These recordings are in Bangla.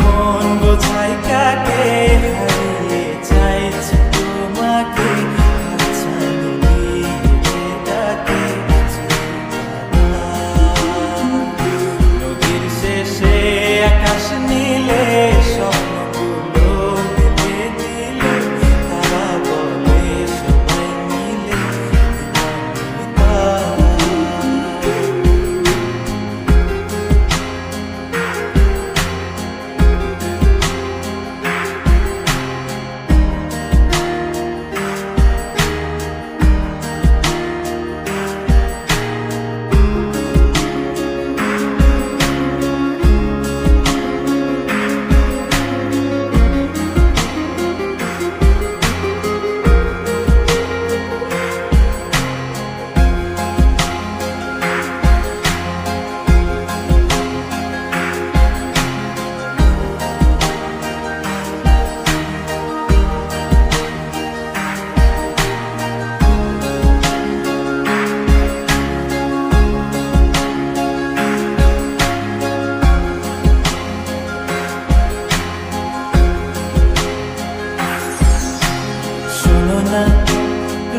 মন বোঝাই কাকে হারিয়ে চাইছি তোমাকে নদীর শেষে আকাশ নীলে স্বপ্নগুলো দিলে দিলে তারা বলে সবাই মিলে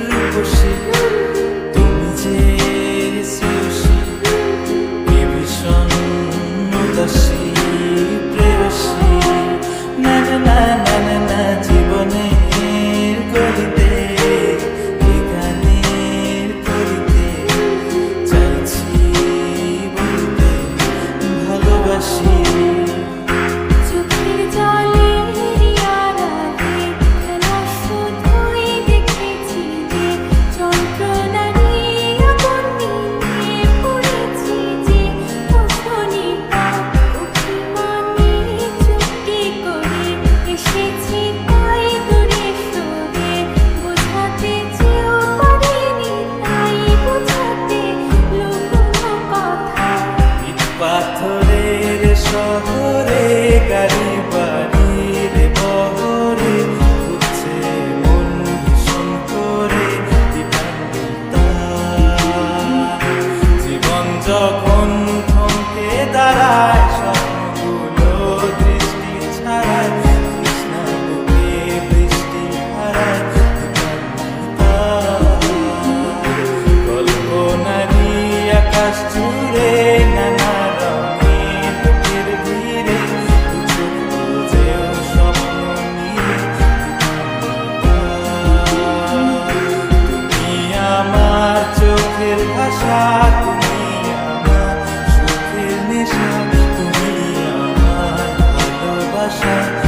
রূপসী তুমি যে শ্রেয়সী এ ভীষণ উদাসী প্রেয়সী না না না না না না জীবনের গলিতে এ গানের করিতে চাইছি বলতে ভালোবাসি পাথরের শহরে গাড়ি বাড়ির বহরে ঘুরছে মন ভীষণ করে জীবন যখন থমকে দাঁড়ায় স্বপ্নগুলো দৃষ্টি ছাড়ায় কৃষ্ণা বুকে বৃষ্টি হারায় কল্পনারি আকাশ জুড়ে নানা চোখের ভাষা তুমি আমার সুখের নেশা তুমি আমার ভালোবাসা।